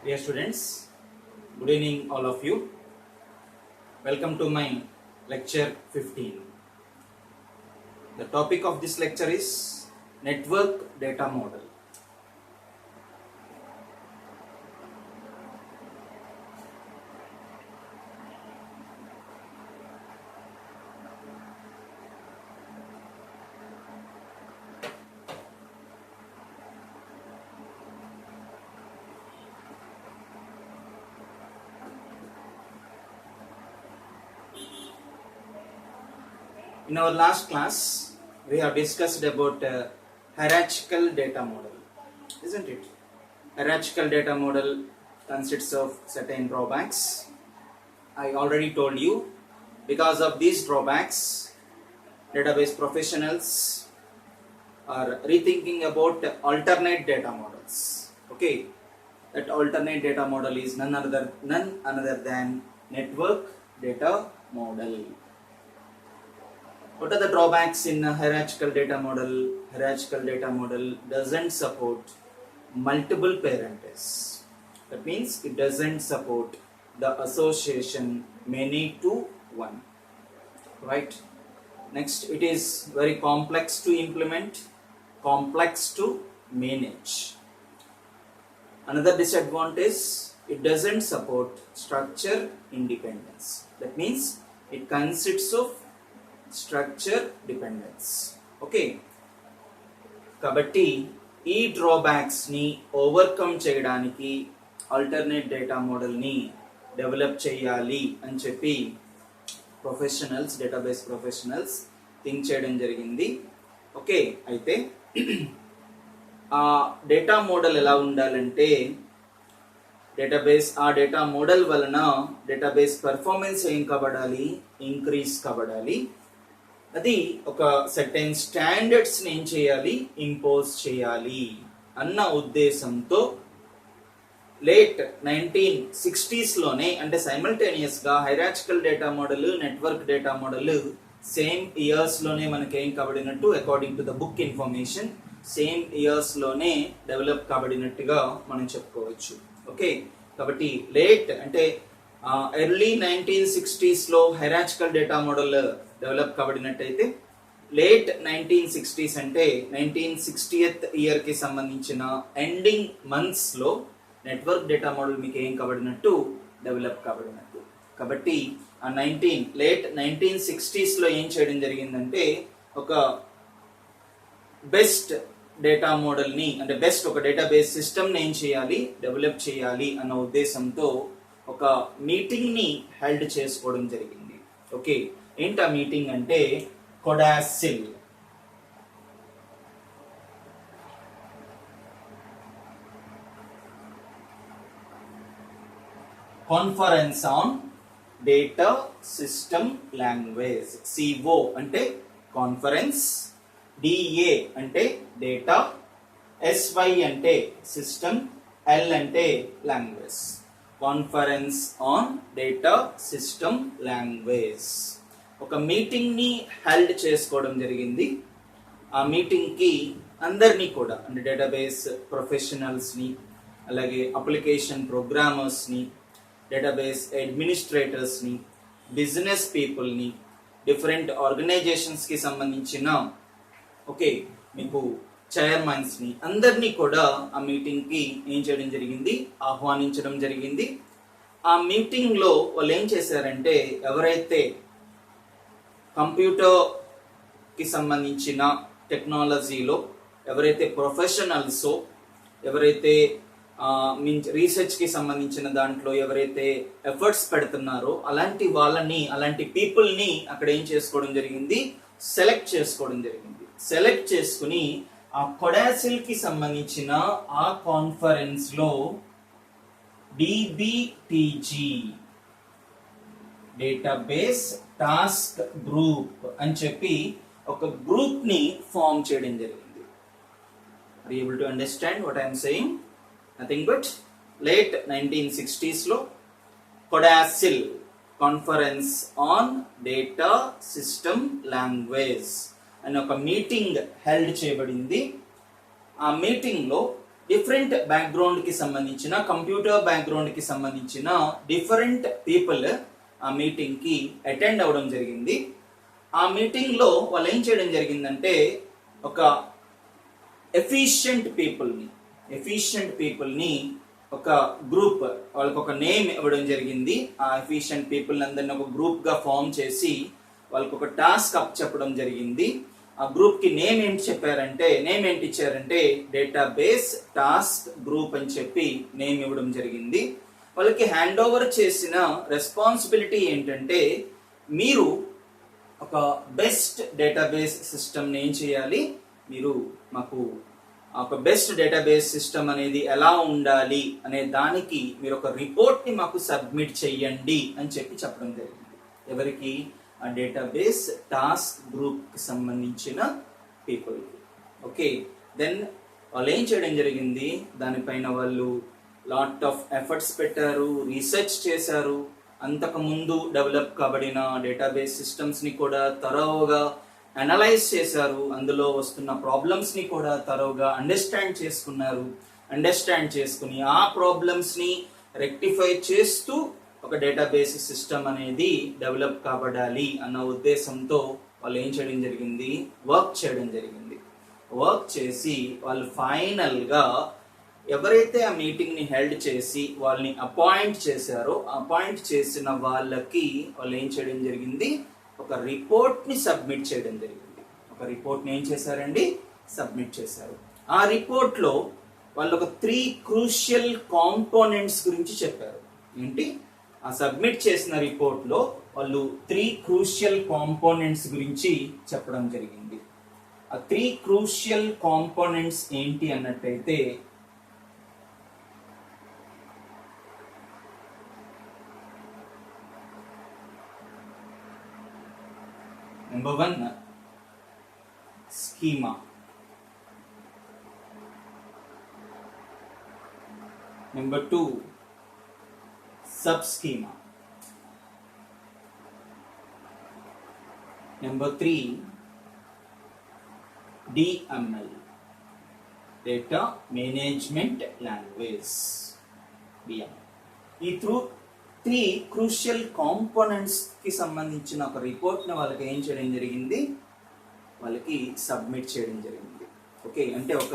Dear students, good evening all of you. Welcome to my lecture 15. The topic of this lecture is Network Data Model. In our last class, we have discussed about hierarchical data model, isn't it? Hierarchical data model consists of certain drawbacks. I already told you, because of these drawbacks, database professionals are rethinking about alternate data models. Okay, that alternate data model is none other than network data model. What are the drawbacks in a hierarchical data model? Hierarchical data model doesn't support multiple parentage. That means it doesn't support the association many to one. Right? Next, it is very complex to implement, complex to manage. Another disadvantage, it doesn't support structure independence. That means it consists of structure dependence. Okay, కాబట్టి ఈ డ్రాబ్యాక్స్ని overcome చేయడానికి alternate data మోడల్ని develop చేయాలి అని చెప్పి professionals, database professionals think చేయడం జరిగింది. Okay, అయితే ఆ డేటా మోడల్ ఎలా ఉండాలంటే ఆ డేటా మోడల్ వలన డేటాబేస్ పర్ఫార్మెన్స్ ఏం కాబడాలి, ఇంక్రీజ్ కాబడాలి. అది ఒక సర్టెన్ స్టాండర్డ్స్ ఏం చేయాలి, ఇంపోజ్ చేయాలి అన్న ఉద్దేశంతో లేట్ 1960s లోనే, అంటే సైమల్టేనియస్ గా hierarchical data model, network data model same years లోనే మనకి ఏం కాబడినట్టు, according to the book information same years లోనే డెవలప్ కాబడినట్టుగా మనం చెప్పుకోవచ్చు. ఓకే, కాబట్టి లేట్ అంటే ఎర్లీ 1960s లో హైరార్చికల్ డేటా మోడల్ డెవలప్ కాబడినట్టయితే లేట్ 1960s అంటే 1960th ఇయర్ కి సంబంధించిన ఎండింగ్ మంత్స్ లో నెట్వర్క్ డేటా మోడల్ మీకు ఏం కాబడినట్టు, డెవలప్ కాబడినట్టు. కాబట్టి ఆ లేట్ 1960s లో ఏం చేయడం జరిగిందంటే ఒక బెస్ట్ డేటా మోడల్ని, అంటే బెస్ట్ ఒక డేటాబేస్ సిస్టమ్ని ఏం చేయాలి, డెవలప్ చేయాలి అన్న ఉద్దేశంతో ఒక మీటింగ్ని హెల్డ్ చేసుకోవడం జరిగింది. ఓకే, ఏంటా మీటింగ్ అంటే CODASYL. Conference on data system language. CO అంటే కాన్ఫరెన్స్, డిఏ అంటే డేటా, ఎస్వై అంటే సిస్టమ్, ఎల్ అంటే language. Conference on data system language. ఒక మీటింగ్ ని హెల్డ్ చేసుకోవడం జరిగింది. ఆ మీటింగ్ కి అందరినీ కూడా, అంటే డేటాబేస్ ప్రొఫెషనల్స్ ని, అలాగే అప్లికేషన్ ప్రోగ్రామర్స్ ని, డేటాబేస్ అడ్మినిస్ట్రేటర్స్ ని, బిజినెస్ పీపుల్ ని, డిఫరెంట్ ఆర్గనైజేషన్స్ కి సంబంధించిన ఓకే మీకు చైర్మన్స్ ని, అందరినీ కూడా ఆ మీటింగ్ కి ఏం చేయడం జరిగింది, ఆహ్వానించడం జరిగింది. ఆ మీటింగ్ లో వాళ్ళు ఏం చేశారంటే, ఎవరైతే కంప్యూటర్ కి సంబంధించిన టెక్నాలజీలో ఎవరైతే ప్రొఫెషనల్స్, ఎవరైతే రీసెర్చ్ కి సంబంధించిన దాంట్లో ఎవరైతే ఎఫర్ట్స్ పెడుతున్నారో అలాంటి వాళ్ళని, అలాంటి పీపుల్ ని అక్కడ ఏం చేసుకోవడం జరిగింది, సెలెక్ట్ చేసుకోవడం జరిగింది. సెలెక్ట్ చేసుకుని ఆ కొడాసిల్ కి సంబంధించిన ఆ కాన్ఫరెన్స్ లో డిబిటిజి డేటాబేస్ టాస్క్ గ్రూప్ అని చెప్పి ఒక గ్రూప్ ని ఫామ్ చేయడం జరిగింది. Are you able to understand what I'm saying? Nothing but late 1960s లో CODASYL conference on data system language అని ఒక మీటింగ్ హెల్డ్ చేయబడింది. ఆ మీటింగ్ లో డిఫరెంట్ బ్యాక్గ్రౌండ్ కి సంబంధించిన, కంప్యూటర్ బ్యాక్గ్రౌండ్ కి సంబంధించిన డిఫరెంట్ పీపుల్ ఆ మీటింగ్ కి అటెండ్ అవ్వడం జరిగింది. ఆ మీటింగ్ లో వాళ్ళు ఏం చేయడం జరిగిందంటే ఒక ఎఫిషియెంట్ పీపుల్ ని ఒక గ్రూప్, వాళ్ళకి ఒక నేమ్ ఇవ్వడం జరిగింది. ఆ ఎఫిషియెంట్ పీపుల్ అందరిని ఒక గ్రూప్ గా ఫామ్ చేసి వాళ్ళకి ఒక టాస్క్ అప్ చెప్పడం జరిగింది. ఆ గ్రూప్ కి నేమ్ ఏంటి ఇచ్చారంటే డేటాబేస్ టాస్క్ గ్రూప్ అని చెప్పి నేమ్ ఇవ్వడం జరిగింది. వాళ్ళకి హ్యాండ్ ఓవర్ చేసిన రెస్పాన్సిబిలిటీ ఏంటంటే మీరు ఒక బెస్ట్ డేటాబేస్ సిస్టమ్ ఏం చేయాలి, మీరు మాకు ఒక బెస్ట్ డేటాబేస్ సిస్టమ్ అనేది ఎలా ఉండాలి అనే దానికి మీరు ఒక రిపోర్ట్ ని మాకు సబ్మిట్ చెయ్యండి అని చెప్పి చెప్పడం జరిగింది. ఎవరికి? ఆ డేటాబేస్ టాస్క్ గ్రూప్ కి సంబంధించిన పీపుల్. ఓకే, దెన్ వాళ్ళు ఏం చేయడం జరిగింది, దానిపైన వాళ్ళు లాట్ ఆఫ్ ఎఫర్ట్స్ పెట్టారు, రీసెర్చ్ చేశారు. అంతకు ముందు డెవలప్ కాబడిన డేటాబేస్ సిస్టమ్స్ ని కూడా తరోగా అనలైజ్ చేశారు. అందులో వస్తున్న ప్రాబ్లమ్స్ ని కూడా తరోగా అండర్స్టాండ్ చేసుకుని ఆ ప్రాబ్లమ్స్ ని రెక్టిఫై చేస్తూ ఒక డేటాబేస్ సిస్టమ్ అనేది డెవలప్ కాబడాలి అన్న ఉద్దేశంతో వాళ్ళు ఏం చేయడం జరిగింది, వర్క్ చేసి వాళ్ళు ఫైనల్ గా ఎవరైతే ఆ మీటింగ్ ని హెల్డ్ చేసి వాళ్ళని అపాయింట్ చేశారో, అపాయింట్ చేసిన వాళ్ళకి వాళ్ళు ఏం చేయడం జరిగింది, ఒక రిపోర్ట్ ని సబ్మిట్ చేయడం జరిగింది. ఒక రిపోర్ట్ ని ఏం చేశారండి, సబ్మిట్ చేశారు. ఆ రిపోర్ట్ లో వాళ్ళు ఒక 3 క్రూషియల్ కాంపోనెంట్స్ గురించి చెప్పారు. ఏంటి? ఆ సబ్మిట్ చేసిన రిపోర్ట్ లో వాళ్ళు 3 క్రూషియల్ కాంపోనెంట్స్ గురించి చెప్పడం జరిగింది. ఆ 3 క్రూషియల్ కాంపోనెంట్స్ ఏంటి అన్నట్టయితే Number 1, schema. Number 2, subschema. Number 3, DML, Data Management Language. DML. ఈ 3 క్రూషియల్ కాంపోనెంట్స్ కి సంబంధించిన ఒక రిపోర్ట్ ని వాళ్ళకి ఏం చేయడం జరిగింది, వాళ్ళకి సబ్మిట్ చేయడం జరిగింది. ఓకే, అంటే ఒక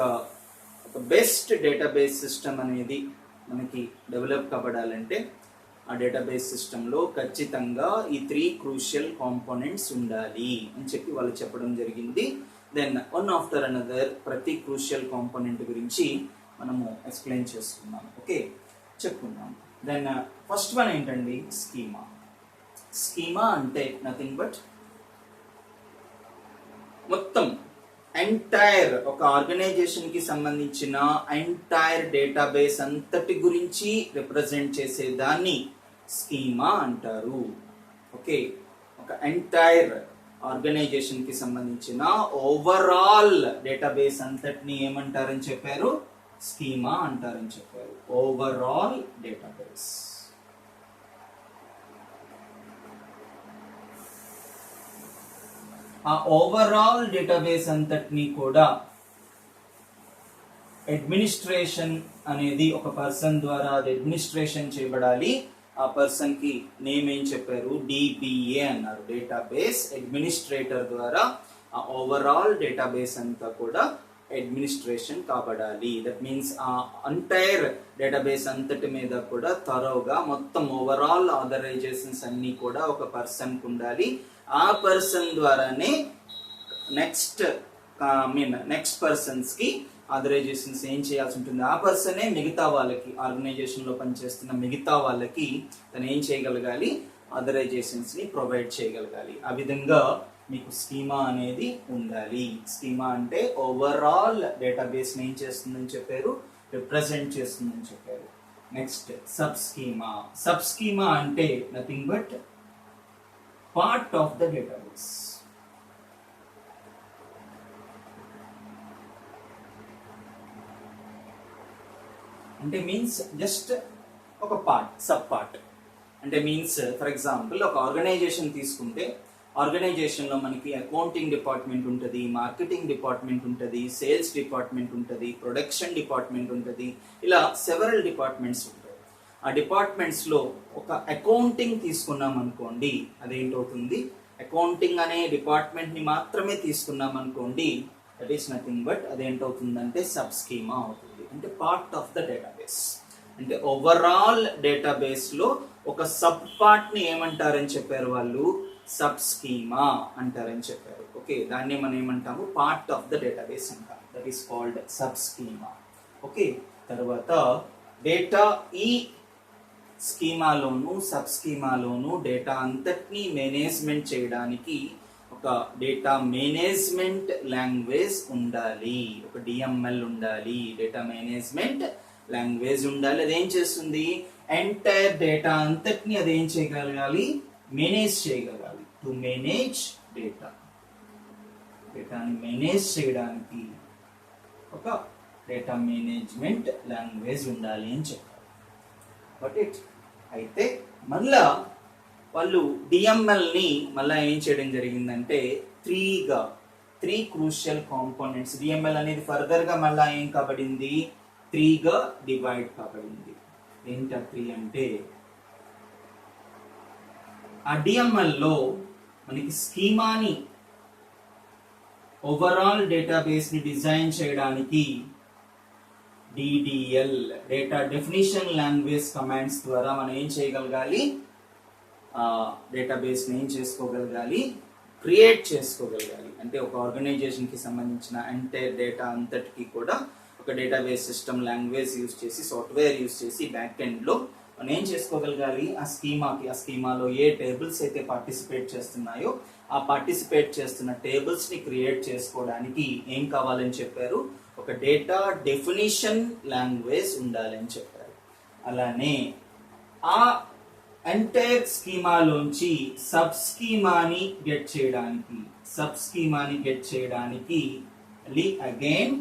బెస్ట్ డేటాబేస్ సిస్టమ్ అనేది మనకి డెవలప్ కాబడాలంటే ఆ డేటాబేస్ సిస్టంలో ఖచ్చితంగా ఈ 3 క్రూషియల్ కాంపోనెంట్స్ ఉండాలి అని చెప్పి వాళ్ళు చెప్పడం జరిగింది. దెన్ వన్ ఆఫ్టర్ అనదర్ ప్రతి క్రూషియల్ కాంపోనెంట్ గురించి మనము ఎక్స్ప్లెయిన్ చేసుకున్నాం. ఓకే, చెప్పుకుందాం. దెన్ ఫస్ట్ వన్ ఏంటండి, స్కీమా అంటే నథింగ్ బట్ మొత్తం ఎంటైర్ ఒక ఆర్గనైజేషన్ కి సంబంధించిన ఎంటైర్ డేటాబేస్ అంతటి గురించి రిప్రజెంట్ చేసే దాన్ని స్కీమా అంటారు. ఓకే, ఒక ఎంటైర్ ఆర్గనైజేషన్ కి సంబంధించిన ఓవరాల్ డేటాబేస్ అంతటిని ఏమంటారని చెప్పారు, స్కీమా అంటారని చెప్పారు. Overall database. ఆ ఓవరాల్ డేటాబేస్ అంతటిని కూడా అడ్మినిస్ట్రేషన్ అనేది ఒక పర్సన్ ద్వారా అది అడ్మినిస్ట్రేషన్ చేయబడాలి. ఆ పర్సన్ కి నేమ్ ఏం చెప్పారు, డిబిఏ అన్నారు. డేటాబేస్ అడ్మినిస్ట్రేటర్ ద్వారా ఆ ఓవరాల్ డేటాబేస్ అంతా కూడా అడ్మినిస్ట్రేషన్ కాబడాలి. దట్ మీన్స్ ఆ ఎంటైర్ డేటాబేస్ అంతటి మీద కూడా థరోగా మొత్తం ఓవరాల్ ఆథరైజేషన్స్ అన్ని కూడా ఒక పర్సన్ కు ఉండాలి. ఆ పర్సన్ ద్వారానే నెక్స్ట్ పర్సన్స్ కి ఆథరైజేషన్స్ ఏం చేయాల్సి ఉంటుంది, ఆ పర్సనే మిగతా వాళ్ళకి ఆర్గనైజేషన్ లో పనిచేస్తున్న మిగతా వాళ్ళకి తను ఏం చేయగలగాలి, ఆథరైజేషన్స్ ని ప్రొవైడ్ చేయగలగాలి. ఆ విధంగా మీకు స్కీమా అనేది ఉండాలి. స్కీమా అంటే ఓవరాల్ డేటాబేస్ ని ఏం చేస్తుందని చెప్పారు, రిప్రజెంట్ చేస్తుందని చెప్పారు. నెక్స్ట్ సబ్ స్కీమా అంటే nothing but part of the database. అంటే మీన్స్ జస్ట్ ఒక పార్ట్, సబ్ పార్ట్. అంటే మీన్స్ ఫర్ ఎగ్జాంపుల్ ఒక ఆర్గనైజేషన్ తీసుకుంటే ఆర్గనైజేషన్ లో మనకి అకౌంటింగ్ డిపార్ట్మెంట్ ఉంటుంది, మార్కెటింగ్ డిపార్ట్మెంట్ ఉంటుంది, సేల్స్ డిపార్ట్మెంట్ ఉంటుంది, ప్రొడక్షన్ డిపార్ట్మెంట్ ఉంటుంది, ఇలా సెవరల్ డిపార్ట్మెంట్స్ ఉంటాయి. ఆ డిపార్ట్మెంట్స్ లో ఒక అకౌంటింగ్ తీసుకున్నాం అనుకోండి, అదేంటవుతుంది, అకౌంటింగ్ అనే డిపార్ట్మెంట్ ని మాత్రమే తీసుకున్నాం అనుకోండి, దట్ ఈస్ నథింగ్ బట్ అదేంటవుతుందంటే సబ్ స్కీమా అవుతుంది. అంటే పార్ట్ ఆఫ్ ద డేటాబేస్. అంటే ఓవరాల్ డేటాబేస్ లో ఒక సబ్ పార్ట్ ని ఏమంటారని చెప్పారు వాళ్ళు, సబ్ స్కీమా అంటారని చెప్పారు. ఓకే, దాన్ని మనం ఏమంటాము, పార్ట్ ఆఫ్ ద డేటాబేస్ అంటాం. That is called sub schema. Okay, తర్వాత డేటా ఈ స్కీమాలోను సబ్ స్కీమాలోను డేటా అంతటినీ మేనేజ్మెంట్ చేయడానికి ఒక డేటా మేనేజ్మెంట్ లాంగ్వేజ్ ఉండాలి, ఒక డిఎంఎల్ ఉండాలి, డేటా మేనేజ్మెంట్ లాంగ్వేజ్ ఉండాలి. అదేం చేస్తుంది, ఎంటైర్ డేటా అంతటినీ అదేం చేయగలగాలి, మేనేజ్ చేయగలగాలి. టు మేనేజ్ డేటా, డేటాని మేనేజ్ చేయడానికి ఒక డేటా మేనేజ్మెంట్ లాంగ్వేజ్ ఉండాలి అని చెప్పారు. బట్ ఇట్ అయితే మళ్ళా వాళ్ళు డిఎంఎల్ ని మళ్ళా ఏం చేయడం జరిగిందంటే త్రీ క్రూషియల్ కాంపోనెంట్స్. డిఎంఎల్ అనేది ఫర్దర్ గా మళ్ళా ఏం కాబడింది, 3గా డివైడ్ కాబడింది. ఏంటా 3 అంటే, ఆ డిఎంఎల్ లో మనకి స్కీమాని ఓవరాల్ డేటాబేస్ ని డిజైన్ చేయడానికి DDL data definition language commands ద్వారా మనం ఏం చేయగలగాలి, డేటాబేస్ ని ఏం చేసుకోగలగాలి, క్రియేట్ చేసుకోగలగాలి. అంటే ఒక ఆర్గనైజేషన్ కి సంబంధించిన ఎంటైర్ డేటా అంతటికి కూడా ఒక డేటాబేస్ సిస్టమ్ లాంగ్వేజ్ యూజ్ చేసి, సాఫ్ట్వేర్ యూజ్ చేసి బ్యాక్ ఎండ్ లో మనం ఏం చేసుకోగలగాలి, ఆ స్కీమాలో ఏ టేబుల్స్ అయితే పార్టిసిపేట్ చేస్తున్నాయో ఆ పార్టిసిపేట్ చేస్తున్న టేబుల్స్ ని క్రియేట్ చేసుకోవడానికి ఏం కావాలని చెప్పారు, ఒక డేటా డెఫినిషన్ లాంగ్వేజ్ ఉండాలని చెప్పారు. అలానే ఆ ఎంటైర్ స్కీమాలోంచి సబ్ స్కీమాని గెట్ చేయడానికి అగైన్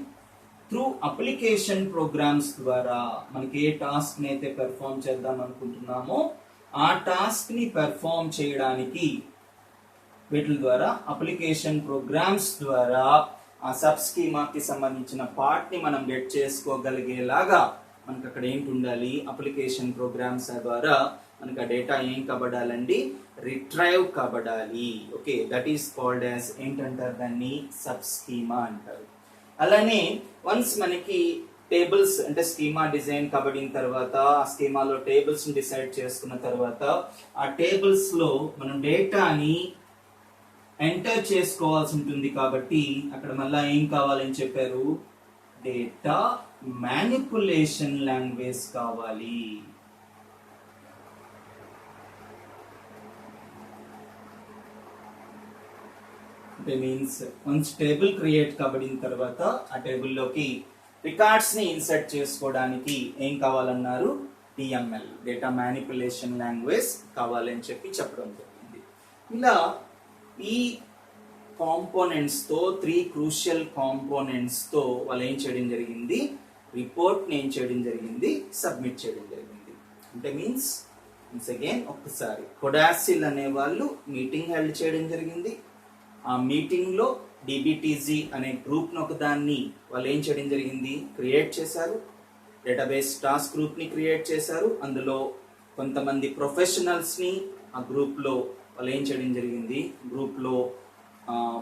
త్రూ అప్లికేషన్ ప్రోగ్రామ్స్ ద్వారా మనకి ఏ టాస్క్ ని అయితే పెర్ఫార్మ్ చేద్దాం అనుకుంటున్నామో ఆ టాస్క్ ని పెర్ఫార్మ్ చేయడానికి వీటి ద్వారా అప్లికేషన్ ప్రోగ్రామ్స్ ద్వారా ఆ సబ్ స్కీమాకి సంబంధించిన పార్ట్ ని మనం గెట్ చేసుకోగలిగేలాగా మనకు అక్కడ ఏంటి ఉండాలి, అప్లికేషన్ ప్రోగ్రామ్స్ ద్వారా మనకు ఆ డేటా ఏం కాబడాలండి, రిట్రైవ్ కాబడాలి. Okay, that is called as ఏంటంటారు, దాన్ని సబ్ స్కీమా అంటారు. అలానే వన్స్ మనకి టేబుల్స్ అంటే స్కీమా డిజైన్ కాబడిన తర్వాత ఆ స్కీమాలో టేబుల్స్ ని డిసైడ్ చేసుకున్న తర్వాత ఆ టేబుల్స్ లో మనం డేటాని ఎంటర్ చేసుకోవాల్సి ఉంటుంది. కాబట్టి అక్కడ మళ్ళా ఏం కావాలని చెప్పారు, డేటా మ్యానిపులేషన్ లాంగ్వేజ్ కావాలి. మీన్స్ వన్స్ టేబుల్ క్రియేట్ కాబడిన తర్వాత ఆ టేబుల్లోకి రికార్డ్స్ ని ఇన్సర్ట్ చేసుకోవడానికి ఏం కావాలన్నారు, డిఎంఎల్ డేటా మ్యానిపులేషన్ లాంగ్వేజ్ కావాలని చెప్పడం జరిగింది. ఇలా ఈ కాంపోనెంట్స్ తో 3 క్రూషియల్ కాంపోనెంట్స్ తో వాళ్ళు ఏం చేయడం జరిగింది, రిపోర్ట్ ని ఏం చేయడం జరిగింది, సబ్మిట్ చేయడం జరిగింది. అంటే మీన్స్ వన్స్ అగైన్ ఒక్కసారి కొడాసిల్ అనే వాళ్ళు మీటింగ్ హెల్డ్ చేయడం జరిగింది. ఆ మీటింగ్ లో డిబిటిజి అనే గ్రూప్ ను ఒకదాన్ని వాళ్ళు ఏం చేయడం జరిగింది, క్రియేట్ చేశారు. డేటాబేస్ టాస్క్ గ్రూప్ ని క్రియేట్ చేశారు. అందులో కొంతమంది ప్రొఫెషనల్స్ ని ఆ గ్రూప్ లో వాళ్ళు ఏం చేయడం జరిగింది, గ్రూప్ లో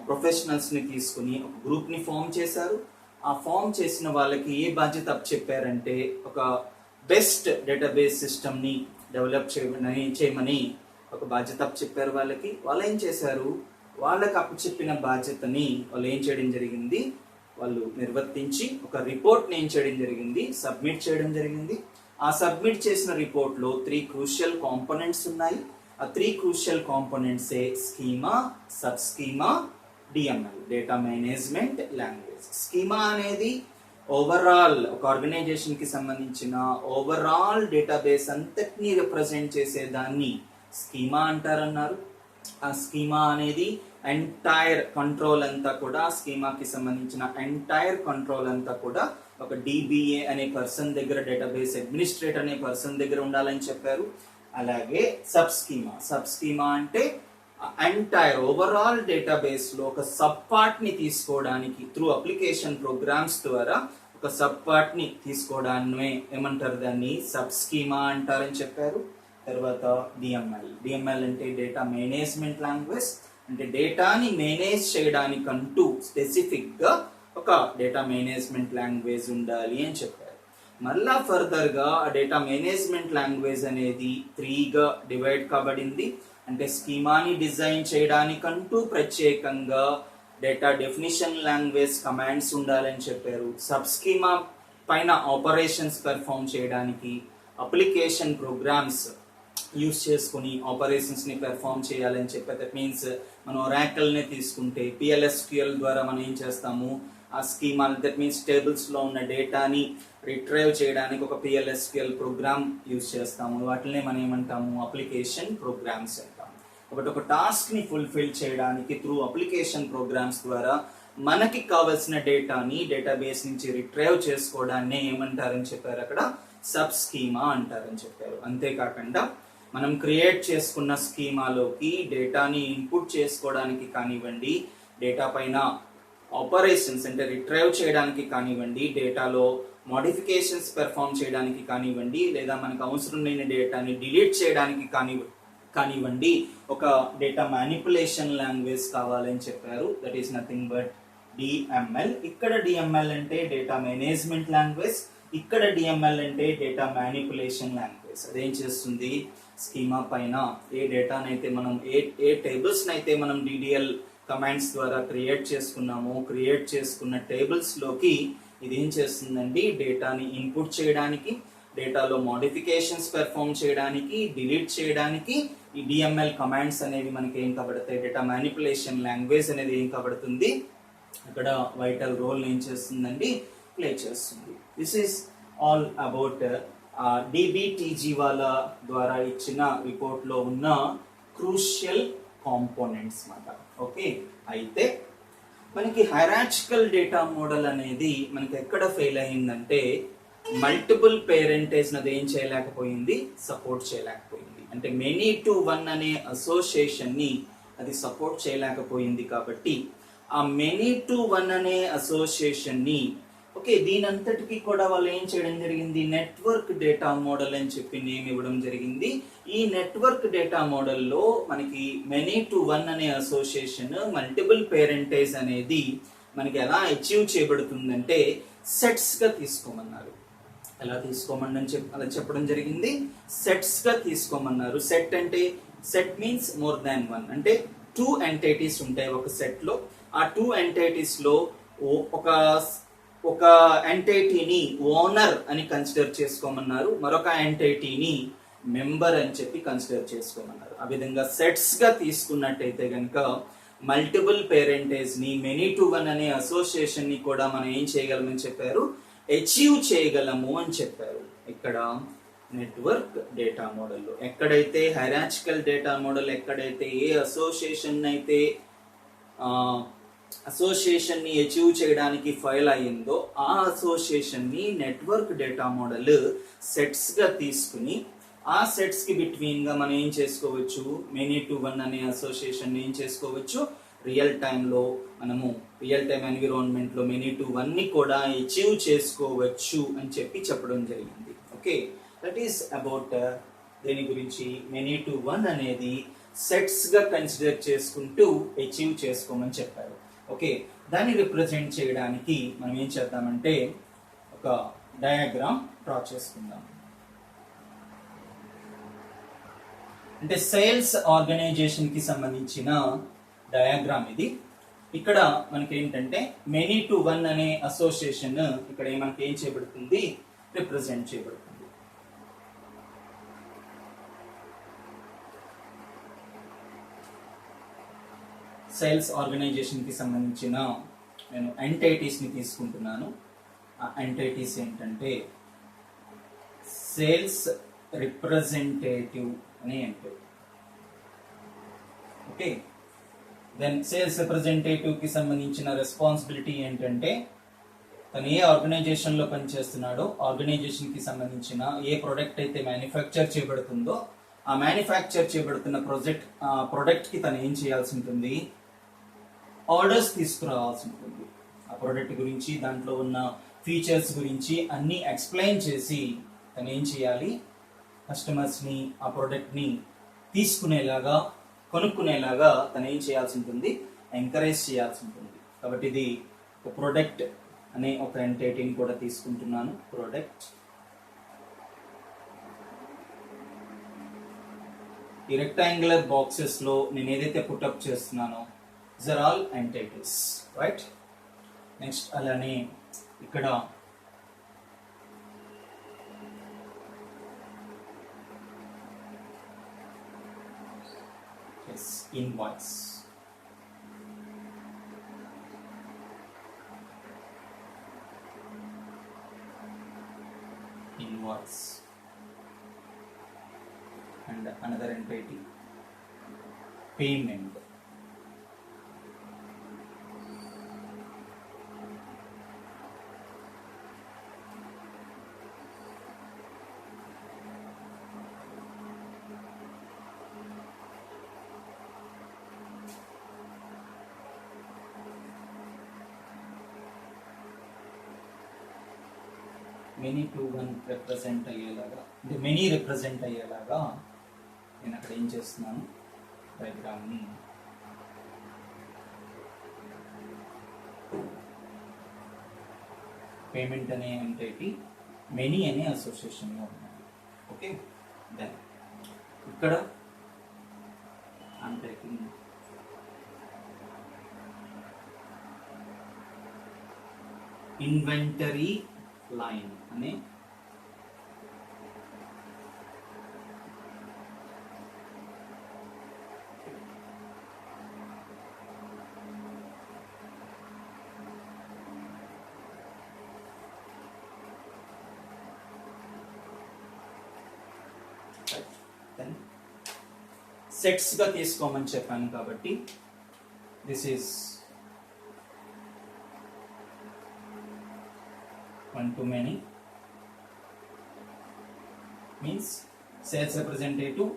ప్రొఫెషనల్స్ ని తీసుకుని ఒక గ్రూప్ ని ఫామ్ చేశారు. ఆ ఫామ్ చేసిన వాళ్ళకి ఏ బాధ్యత చెప్పారంటే ఒక బెస్ట్ డేటాబేస్ సిస్టమ్ ని డెవలప్ చేయమని ఒక బాధ్యత చెప్పారు వాళ్ళకి. వాళ్ళు ఏం చేశారు, వాళ్ళకి అప్పచెప్పిన బాధ్యతని వాళ్ళు ఏం చేయడం జరిగింది, వాళ్ళు నిర్వర్తించి ఒక రిపోర్ట్ ని ఏం చేయడం జరిగింది, సబ్మిట్ చేయడం జరిగింది. ఆ సబ్మిట్ చేసిన రిపోర్ట్ లో 3 క్రూషియల్ కాంపోనెంట్స్ ఉన్నాయి. ఆ 3 crucial components schema, sub schema, DML data management language. Schema అనేది ఓవరాల్ ఒక ఆర్గనైజేషన్ కి సంబంధించిన ఓవరాల్ డేటాబేస్ అంతటినీ రిప్రజెంట్ చేసే దాన్ని స్కీమా అంటారన్నారు. ఆ స్కీమా అనేది ఎంటైర్ కంట్రోల్ అంతా కూడా, స్కీమాకి సంబంధించిన ఎంటైర్ కంట్రోల్ అంతా కూడా ఒక డిబిఏ అనే పర్సన్ దగ్గర, డేటాబేస్ అడ్మినిస్ట్రేటర్ అనే పర్సన్ దగ్గర ఉండాలని చెప్పారు. అలాగే సబ్ స్కీమా అంటే ఎంటైర్ ఓవరాల్ డేటాబేస్ లో ఒక సబ్ పార్ట్ ని తీసుకోవడానికి త్రూ అప్లికేషన్ ప్రోగ్రామ్స్ ద్వారా ఒక సబ్ పార్ట్ ని తీసుకోవడాన్ని ఏమంటారు, దాన్ని సబ్ స్కీమా అంటారని చెప్పారు. తర్వాత డిఎంఎల్ అంటే డేటా మేనేజ్మెంట్ లాంగ్వేజ్, అంటే డేటాని మేనేజ్ చేయడానికంటూ స్పెసిఫిక్ గా ఒక డేటా మేనేజ్మెంట్ లాంగ్వేజ్ ఉండాలి అని చెప్పారు. మళ్ళా ఫర్దర్ గా ఆ డేటా మేనేజ్మెంట్ లాంగ్వేజ్ అనేది 3 గా డివైడ్ కాబడింది. అంటే స్కీమాని డిజైన్ చేయడానికంటూ ప్రత్యేకంగా డేటా డెఫినిషన్ లాంగ్వేజ్ కమాండ్స్ ఉండాలని చెప్పారు. సబ్ స్కీమా పైన ఆపరేషన్స్ పెర్ఫామ్ చేయడానికి అప్లికేషన్ ప్రోగ్రామ్స్ యూస్ చేసుకుని ఆపరేషన్స్ ని పెర్ఫామ్ చేయాలని చెప్పారు. దట్ మీన్స్ మనం ఒరాకిల్ ని తీసుకుంటే PLSQL ద్వారా మనం ఏం చేస్తాము, ఆ స్కీమా దట్ మీన్స్ టేబుల్స్ లో ఉన్న డేటాని రిట్రైవ్ చేయడానికి ఒక PLSQL ప్రోగ్రామ్ యూజ్ చేస్తాము. వాటిని మనం ఏమంటాము, అప్లికేషన్ ప్రోగ్రామ్స్ అంటాము. కాబట్టి ఒక టాస్క్ ని ఫుల్ఫిల్ చేయడానికి త్రూ అప్లికేషన్ ప్రోగ్రామ్స్ ద్వారా మనకి కావాల్సిన డేటాని డేటాబేస్ నుంచి రిట్రైవ్ చేసుకోవడాన్ని ఏమంటారని చెప్పారు, అక్కడ సబ్ స్కీమా అంటారని చెప్పారు. అంతేకాకుండా మనం క్రియేట్ చేసుకున్న స్కీమాలోకి డేటాని ఇన్పుట్ చేసుకోవడానికి కానివ్వండి, డేటా పైన ఆపరేషన్స్ అంటే రిట్రైవ్ చేయడానికి కానివ్వండి, డేటాలో మోడిఫికేషన్స్ పెర్ఫామ్ చేయడానికి కానివ్వండి, లేదా మనకు అవసరం లేని డేటాని డిలీట్ చేయడానికి కానివ్వండి ఒక డేటా మ్యానిపులేషన్ లాంగ్వేజ్ కావాలని చెప్పారు. That is nothing but DML. ఇక్కడ DML అంటే డేటా మేనేజ్మెంట్ లాంగ్వేజ్, ఇక్కడ DML అంటే డేటా మ్యానిపులేషన్ లాంగ్వేజ్. అదేం చేస్తుంది, స్కీమా పైన ఏ డేటానైతే మనం ఏ టేబుల్స్ నైతే మనం DDL కమాండ్స్ ద్వారా క్రియేట్ చేసుకున్న టేబుల్స్ లోకి ఇది ఏం చేస్తుందండి, డేటాని ఇన్పుట్ చేయడానికి, డేటాలో మోడిఫికేషన్స్ పెర్ఫామ్ చేయడానికి, డిలీట్ చేయడానికి ఈ DML కమాండ్స్ అనేవి మనకి ఏం కాబడతాయి, డేటా మ్యానిపులేషన్ లాంగ్వేజ్ అనేది ఏం కాబడుతుంది, అక్కడ వైటల్ రోల్ ఏం చేస్తుందండి, ప్లే చేస్తుంది. This is all about DBTG వాళ్ళ ద్వారా ఇచ్చిన రిపోర్ట్ లో ఉన్న క్రూషియల్ కాంపోనెంట్స్ మాట. ఓకే, అయితే మనకి హైరార్చికల్ డేటా మోడల్ అనేది మనకి ఎక్కడ ఫెయిల్ అయిందంటే మల్టిపుల్ పేరెంటేజ్ అది ఏం చేయలేకపోయింది, సపోర్ట్ చేయలేకపోయింది. అంటే మెనీ టు వన్ అనే అసోసియేషన్ ని అది సపోర్ట్ చేయలేకపోయింది. కాబట్టి ఆ మెనీ టు వన్ అనే అసోసియేషన్ ని ఓకే దీనంతటికి కూడా వాళ్ళు ఏం చేయడం జరిగింది, నెట్వర్క్ డేటా మోడల్ అని చెప్పి నేమ్ ఇవ్వడం జరిగింది. ఈ నెట్వర్క్ డేటా మోడల్లో మనకి మెనీ టు వన్ అనే అసోసియేషన్ మల్టిపుల్ పేరెంటేజ్ అనేది మనకి ఎలా అచీవ్ చేయబడుతుందంటే సెట్స్ గా తీసుకోమన్నారు. ఎలా తీసుకోమని అలా చెప్పడం జరిగింది, సెట్స్ గా తీసుకోమన్నారు. సెట్ అంటే set means more than one, అంటే 2 ఎంటిటీస్ ఉంటాయి ఒక సెట్ లో. ఆ 2 ఎంటిటీస్ లో ఒక ఎంటిటీని ఓనర్ అని కన్సిడర్ చేసుకోమన్నారు, మరొక ఎంటిటీని మెంబర్ అని చెప్పి కన్సిడర్ చేసుకోమన్నారు. ఆ విధంగా సెట్స్ గా తీసుకున్నట్టయితే కనుక మల్టిపుల్ పేరెంటేజ్ ని మెనీ టు వన్ అనే అసోసియేషన్ ని కూడా మనం ఏం చేయగలమని చెప్పారు, అచీవ్ చేయగలము అని చెప్పారు. ఇక్కడ నెట్వర్క్ డేటా మోడల్లో ఎక్కడైతే హైరార్చికల్ డేటా మోడల్ ఎక్కడైతే ఏ అసోసియేషన్ ని అచీవ్ చేయడానికి ఫైల్ అయ్యిందో ఆ అసోసియేషన్ ని నెట్వర్క్ డేటా మోడల్ సెట్స్ గా తీసుకుని ఆ సెట్స్ కి బిట్వీన్ గా మనం ఏం చేసుకోవచ్చు, మెనీ టు వన్ అనే అసోసియేషన్ ఏం చేసుకోవచ్చు, రియల్ టైమ్ ఎన్విరాన్మెంట్ లో మెనీ టు వన్ ని కూడా అచీవ్ చేసుకోవచ్చు అని చెప్పడం జరిగింది. ఓకే, దట్ ఈస్ అబౌట్ దేని గురించి, మెనీ టు వన్ అనేది సెట్స్ గా కన్సిడర్ చేసుకుంటూ అచీవ్ చేసుకోమని చెప్పారు. ఓకే, దాన్ని రిప్రజెంట్ చేయడానికి మనం ఏం చేద్దామంటే ఒక డయాగ్రామ్ డ్రా చేసుకుందాం. అంటే సేల్స్ ఆర్గనైజేషన్ కి సంబంధించిన డయాగ్రామ్ ఇది. ఇక్కడ మనకి ఏంటంటే మెనీ టు వన్ అనే అసోసియేషన్ ఇక్కడ మనకి ఏం చేయబడుతుంది, రిప్రజెంట్ చేయబడుతుంది. సేల్స్ ఆర్గనైజేషన్ కి సంబంధించిన నేను ఎంటిటీస్ ని తీసుకుంటున్నాను. ఆ ఎంటిటీస్ ఏంటంటే సేల్స్ రిప్రజెంటేటివ్ అనే entity. Okay, then sales representative కి సంబంధించిన రెస్పాన్సిబిలిటీ ఏంటంటే తను ఏ ఆర్గనైజేషన్ లో పనిచేస్తున్నాడో ఆర్గనైజేషన్ కి సంబంధించిన ఏ ప్రొడక్ట్ అయితే మ్యానుఫ్యాక్చర్ చేయబడుతుందో ఆ మ్యానుఫ్యాక్చర్ చేయబడుతున్న ప్రొడక్ట్ కి తను ఏం చేయాల్సి ఉంటుంది, ఆర్డర్స్ తీసుకురావాల్సి ఉంటుంది. ఆ ప్రోడక్ట్ గురించి, దాంట్లో ఉన్న ఫీచర్స్ గురించి అన్ని ఎక్స్ప్లెయిన్ చేసి తను ఏం చేయాలి, కస్టమర్స్ని ఆ ప్రోడక్ట్ని తీసుకునేలాగా, కొనుక్కునేలాగా తను ఏం చేయాల్సి ఉంటుంది, ఎంకరేజ్ చేయాల్సి ఉంటుంది. కాబట్టి ఇది ఒక ప్రోడక్ట్ అనే ఒక ఎంటిటీని కూడా తీసుకుంటున్నాను. ప్రోడక్ట్, ఈ రెక్టాంగులర్ బాక్సెస్ లో నేను ఏదైతే పుట్అప్ చేస్తున్నానో these are all entities, right? Next అలానే ఇక్కడ invoice, and another entity payment. Many to one represent అయ్యేలాగా, అంటే మెనీ రిప్రజెంట్ అయ్యేలాగా నేను అక్కడ ఏం చేస్తున్నాను, డయాగ్రామ్ని పేమెంట్ అనే ఎంటిటీ మెనీ అనే అసోసియేషన్లో ఉన్నాయి. ఓకే, దెన్ ఇక్కడ ఐమ్ టేకింగ్ ఇన్వెంటరీ లైన్ అనే సెట్స్ గా తీసుకోమని చెప్పాను కాబట్టి this is one to many means sales representative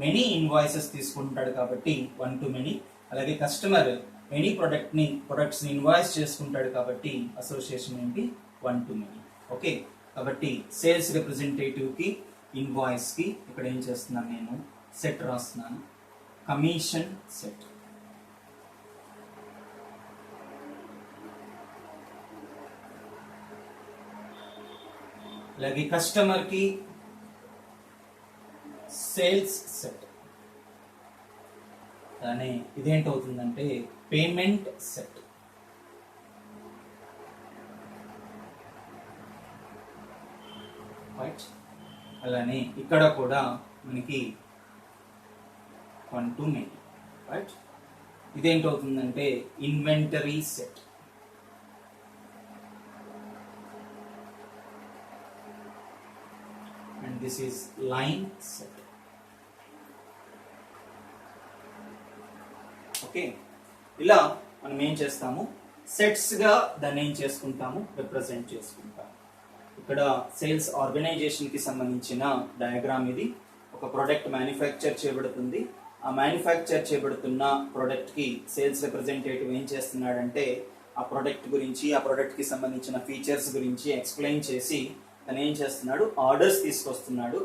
many invoices తీసుకుంటాడు కాబట్టి వన్ టు మెనీ. అలాగే కస్టమర్ మెనీ ప్రొడక్ట్స్ ఇన్వాయిస్ చేసుకుంటాడు కాబట్టి అసోసియేషన్ ఏంటి, వన్ టు మెనీ. ఓకే, కాబట్టి సేల్స్ రిప్రజెంటేటివ్ కి, ఇన్వాయిస్ కి ఇక్కడ ఏం చేస్తున్నాను, నేను సెట్ రాస్తున్నాను, కమిషన్ సెట్. అలాగే కస్టమర్ కి సేల్స్ సెట్. అలానే ఇదేంటవుతుందంటే పేమెంట్ సెట్. రైట్, అలానే ఇక్కడ కూడా మనకి వన్ టు మెనీ. రైట్, ఇదేంటవుతుందంటే inventory set. And this is line set. Okay, ఇలా మనం ఏం చేస్తాము, సెట్స్ గా దాన్ని ఏం చేసుకుంటాము, రిప్రజెంట్ చేసుకుంటాము. ఇక్కడ సేల్స్ ఆర్గనైజేషన్ కి సంబంధించిన డయాగ్రామ్ ఇది. ఒక ప్రోడక్ట్ మ్యానుఫ్యాక్చర్ చేయబడుతుంది. ఆ మ్యానుఫ్యాక్చర్ చేయబడుతున్న ప్రోడక్ట్ కి సేల్స్ రిప్రజెంటేటివ్ ఏం చేస్తున్నాడంటే ఆ ప్రోడక్ట్ గురించి, ఆ ప్రోడక్ట్ కి సంబంధించిన ఫీచర్స్ గురించి ఎక్స్ప్లెయిన్ చేసి తను ఏం చేస్తున్నాడు, ఆర్డర్స్ తీసుకొస్తున్నాడు.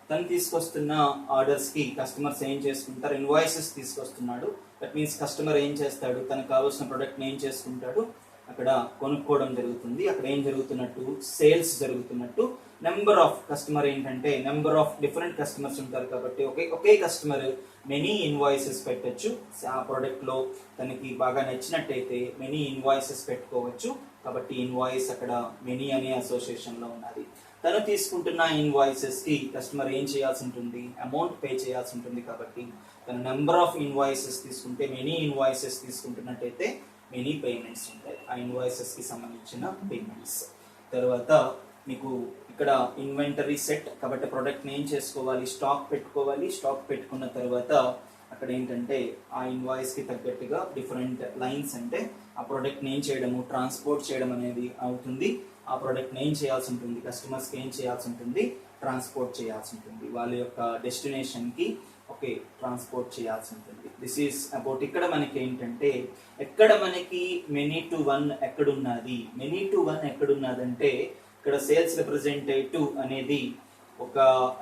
తను తీసుకొస్తున్న ఆర్డర్స్ కి కస్టమర్స్ ఏం చేసుకుంటారు, ఇన్వాయిసెస్ తీసుకొస్తున్నాడు. దట్ మీన్స్ కస్టమర్ ఏం చేస్తాడు, తనకు కావాల్సిన ప్రోడక్ట్ ఏం చేసుకుంటాడు, అక్కడ కొనుక్కోవడం జరుగుతుంది. అక్కడ ఏం జరుగుతున్నట్టు, సేల్స్ జరుగుతున్నట్టు. నెంబర్ ఆఫ్ కస్టమర్ ఏంటంటే నెంబర్ ఆఫ్ డిఫరెంట్ కస్టమర్స్ ఉంటారు కాబట్టి ఒకే కస్టమర్ మెనీ ఇన్వాయిసెస్ పెట్టచ్చు. ఆ ప్రోడక్ట్ లో తనకి బాగా నచ్చినట్టయితే మెనీ ఇన్వాయిసెస్ పెట్టుకోవచ్చు. కాబట్టి ఇన్వాయిస్ అక్కడ మెనీ అనే అసోసియేషన్ లో ఉన్నది. తను తీసుకుంటున్న ఇన్వాయిసెస్ కి కస్టమర్ ఏం చేయాల్సి ఉంటుంది, అమౌంట్ పే చేయాల్సి ఉంటుంది. కాబట్టి తను నెంబర్ ఆఫ్ ఇన్వాయిసెస్ తీసుకుంటే, మెనీ ఇన్వాయిసెస్ తీసుకుంటున్నట్టయితే మెనీ పేమెంట్స్ ఉంటాయి, ఆ ఇన్వాయిసెస్ కి సంబంధించిన పేమెంట్స్. తర్వాత మీకు ఇక్కడ ఇన్వెంటరీ సెట్ కాబట్టి ప్రోడక్ట్ ఏం చేసుకోవాలి, స్టాక్ పెట్టుకోవాలి. స్టాక్ పెట్టుకున్న తర్వాత అక్కడ ఏంటంటే ఆ ఇన్వాయిస్ కి తగ్గట్టుగా డిఫరెంట్ లైన్స్ అంటే ఆ ప్రోడక్ట్ని ఏం చేయడము, ట్రాన్స్పోర్ట్ చేయడం అనేది అవుతుంది. ఆ ప్రోడక్ట్ని ఏం చేయాల్సి ఉంటుంది, కస్టమర్స్కి ఏం చేయాల్సి ఉంటుంది, ట్రాన్స్పోర్ట్ చేయాల్సి ఉంటుంది, వాళ్ళ యొక్క డెస్టినేషన్కి ఓకే ట్రాన్స్పోర్ట్ చేయాల్సి ఉంటుంది. This is about. ఇక్కడ మనకి ఏంటంటే ఎక్కడ మనకి మెనీ టు వన్ ఎక్కడున్నది, మెనీ టు వన్ ఎక్కడున్నదంటే ఇక్కడ సేల్స్ రిప్రజెంటేటివ్ అనేది ఒక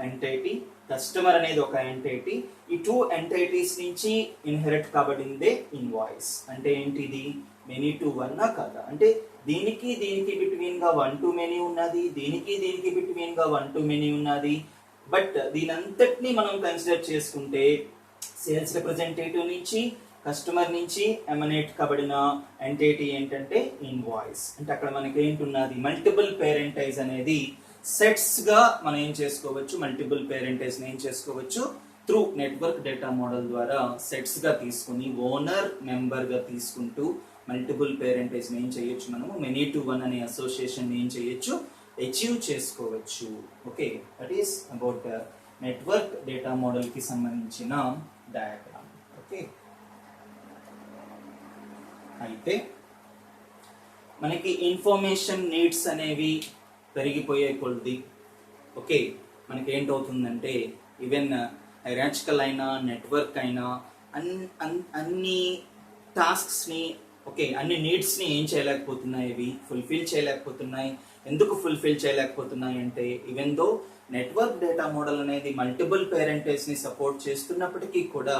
ఎంటైటీ, కస్టమర్ అనేది ఒక ఎంటైటీ. ఈ టూ ఎంటైటీస్ నుంచి ఇన్హెరిట్ కాబడిందే ఇన్వాయిస్. అంటే ఏంటిది, మెనీ టు వన్ కాదా, అంటే దీనికి దీనికి బిట్వీన్ గా వన్ టు మెనీ ఉన్నది, దీనికి దీనికి బిట్వీన్ గా వన్ టు మెనీ ఉన్నది. బట్ దీనంతటిని మనం కన్సిడర్ చేసుకుంటే సేల్స్ రిప్రజెంటేటివ్ నుంచి, కస్టమర్ నుంచి ఎమనేట్ కాబడిన ఎంటిటీ ఏంటంటే ఇన్వాయిస్. అంటే అక్కడ మనకి ఏంటున్నది, మల్టిపుల్ పేరెంటైజ్ అనేది సెట్స్ గా మనం ఏం చేసుకోవచ్చు, మల్టిపుల్ పేరెంటైజ్ ఏం చేసుకోవచ్చు, త్రూ నెట్వర్క్ డేటా మోడల్ ద్వారా సెట్స్ గా తీసుకుని ఓనర్ మెంబర్ గా తీసుకుంటూ మల్టిపుల్ పేరెంటైజ్ ఏం చేయొచ్చు, మనము మెనీ టు వన్ అనే అసోసియేషన్ ఏం చేయొచ్చు, అచీవ్ చేసుకోవచ్చు. Okay, that is about network data model కి సంబంధించిన డయాగ్రామ్. ఓకే, అయితే మనకి ఇన్ఫర్మేషన్ నీడ్స్ అనేవి పెరిగిపోయే కొద్ది ఓకే మనకి ఏంటవుతుందంటే ఈవెన్ హైరార్చికల్ అయినా నెట్వర్క్ అయినా అన్ని టాస్క్స్ని ఓకే అన్ని నీడ్స్ని ఏం చేయలేకపోతున్నాయి, ఇవి ఫుల్ఫిల్ చేయలేకపోతున్నాయి. ఎందుకు ఫుల్ఫిల్ చేయలేకపోతున్నాయి అంటే even though network data model అనేది మల్టిపుల్ పేరెంటేజ్ని సపోర్ట్ చేస్తున్నప్పటికీ కూడా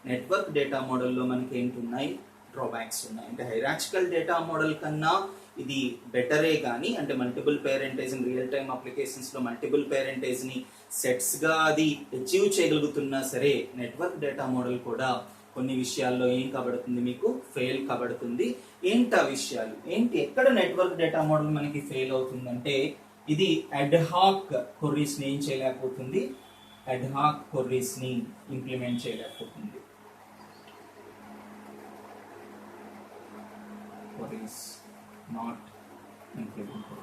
నెట్వర్క్ డేటా మోడల్లో మనకి ఏంటున్నాయి, డ్రాబ్యాక్స్ ఉన్నాయి. అంటే హైరార్చికల్ డేటా మోడల్ కన్నా ఇది బెటరే కానీ, అంటే multiple parentage real time applications లో మల్టిపుల్ పేరెంటేజ్ ని సెట్స్ గా అది అచీవ్ చేయగలుగుతున్నా సరే నెట్వర్క్ డేటా మోడల్ కూడా కొన్ని విషయాల్లో ఏం కాబడుతుంది, మీకు ఫెయిల్ కాబడుతుంది. ఏంటి ఆ విషయాలు ఏంటి, ఎక్కడ నెట్వర్క్ డేటా మోడల్ మనకి ఫెయిల్ అవుతుందంటే ఇది అడ్ హాక్ క్వెరీస్ ని ఏం చేయలేకపోతుంది, అడ్ హాక్ క్వెరీస్ ని implement చేయలేకపోతుంది. Queries not implemented.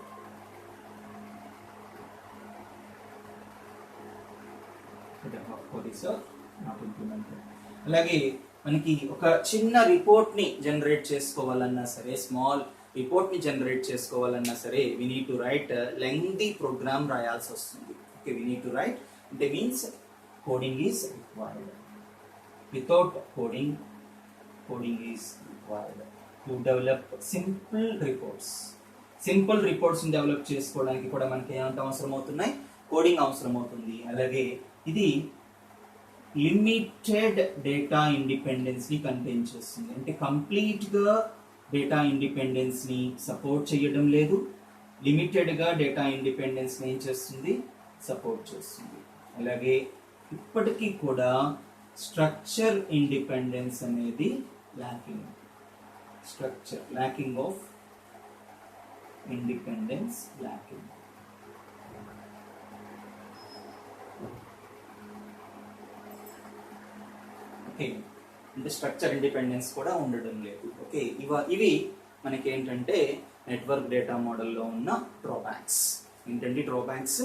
Queries are not implemented. అలాగే మనకి ఒక చిన్న రిపోర్ట్ ని జనరేట్ చేసుకోవాలన్నా సరే, స్మాల్ రిపోర్ట్ ని జనరేట్ చేసుకోవాలన్నా సరే we need to write lengthy program రాయాల్సి వస్తుంది. Okay, we need to write అంటే means coding is required. Without coding is required to develop simple reports. Simple reports develop చేసుకోవడానికి కూడా మనకి ఏమంత అవసరం అవుతున్నాయి, కోడింగ్ అవసరం అవుతుంది. అలాగే ఇది లిమిటెడ్ డేటా ఇండిపెండెన్స్ ని కంటైన్ చేస్తుంది. అంటే కంప్లీట్ గా డేటా ఇండిపెండెన్స్ ని సపోర్ట్ చేయడం లేదు, లిమిటెడ్ గా డేటా ఇండిపెండెన్స్ ని ఏం చేస్తుంది, సపోర్ట్ చేస్తుంది. అలాగే ఇప్పటికీ కూడా స్ట్రక్చర్ ఇండిపెండెన్స్ అనేది lacking. Structure lacking of independence lacking. Okay, అంటే స్ట్రక్చర్ ఇండిపెండెన్స్ కూడా ఉండడం లేదు. ఓకే, ఇవి మనకి ఏంటంటే నెట్వర్క్ డేటా మోడల్లో ఉన్న డ్రాబ్యాక్స్. ఏంటంటే డ్రాబ్యాక్స్,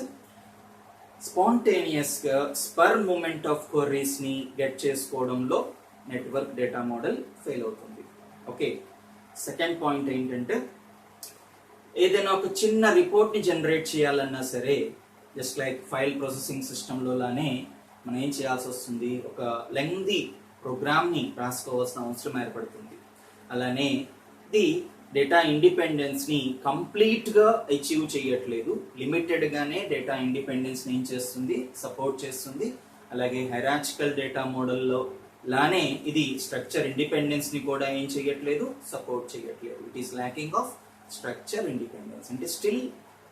స్పాంటేనియస్ గా స్పర్ మూమెంట్ ఆఫ్ క్వెరీస్ ని గెట్ చేసుకోవడంలో నెట్వర్క్ డేటా మోడల్ ఫెయిల్ అవుతుంది. ఓకే, సెకండ్ పాయింట్ ఏంటంటే ఏదైనా ఒక చిన్న రిపోర్ట్ ని జనరేట్ చేయాలన్నా సరే జస్ట్ లైక్ ఫైల్ ప్రాసెసింగ్ సిస్టంలో లానే మనం ఏం చేయాల్సి వస్తుంది, ఒక లెంగ్తీ ప్రోగ్రామ్ ని రాసుకోవాల్సిన అవసరం ఏర్పడుతుంది. అలానే ఇది డేటా ఇండిపెండెన్స్ ని కంప్లీట్ గా అచీవ్ చేయట్లేదు, లిమిటెడ్ గానే డేటా ఇండిపెండెన్స్ ని ఏం చేస్తుంది, సపోర్ట్ చేస్తుంది. అలాగే హైరార్చికల్ డేటా మోడల్లో లానే ఇది స్ట్రక్చర్ ఇండిపెండెన్స్ ని కూడా ఏం చేయట్లేదు, సపోర్ట్ చేయట్లేదు. It is lacking of structure independence. అంటే స్టిల్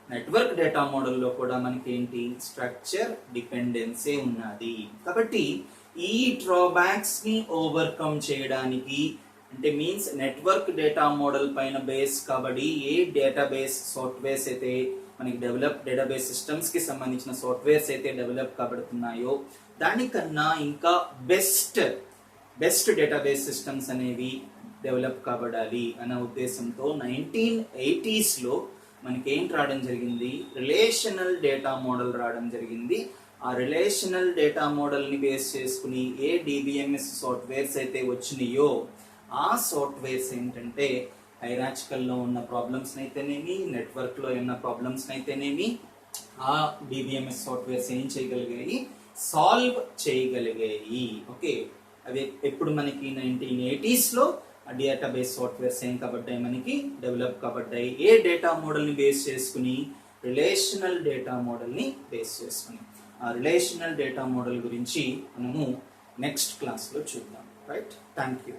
నెట్వర్క్ డేటా మోడల్లో కూడా మనకి ఏంటి, స్ట్రక్చర్ డిపెండెన్సే ఉన్నది. కాబట్టి ఈ డ్రాబ్యాక్స్ ని ఓవర్కమ్ చేయడానికి అంటే మీన్స్ నెట్వర్క్ డేటా మోడల్ పైన బేస్ కాబట్టి ఏ డేటాబేస్ సాఫ్ట్వేర్స్ అయితే మనకి డేటాబేస్ సిస్టమ్స్ కి సంబంధించిన సాఫ్ట్వేర్స్ అయితే డెవలప్ కాబడుతున్నాయో దానికన్నా ఇంకా బెస్ట్ డేటాబేస్ సిస్టమ్స్ అనేవి డెవలప్ కాబడాలి అన్న ఉద్దేశంతో 1980s లో మనకి ఏంటి రావడం జరిగింది, రిలేషనల్ డేటా మోడల్ రావడం జరిగింది. ఆ రిలేషనల్ డేటా మోడల్ ని బేస్ చేసుకుని ఏ డిబిఎంఎస్ సాఫ్ట్వేర్స్ అయితే వచ్చినాయో ఆ సాఫ్ట్వేర్స్ ఏంటంటే హైరార్చికల్లో ఉన్న ప్రాబ్లమ్స్ అయితేనేమి, నెట్వర్క్లో ఉన్న ప్రాబ్లమ్స్ అయితేనేమి, ఆ డిబిఎంఎస్ సాఫ్ట్వేర్స్ ఏం చేయగలిగాయి, సాల్వ్ చేయగలిగాయి. ఓకే, అవి ఎప్పుడు మనకి 1980s లో డేటాబేస్ సాఫ్ట్వేర్స్ ఏం కాబడ్డాయి, మనకి డెవలప్ కాబడ్డాయి. ఏ డేటా మోడల్ని బేస్ చేసుకుని, రిలేషనల్ డేటా మోడల్ని బేస్ చేసుకుని. ఆ రిలేషనల్ డేటా మోడల్ గురించి మనము నెక్స్ట్ క్లాస్లో చూద్దాం. Right, thank you.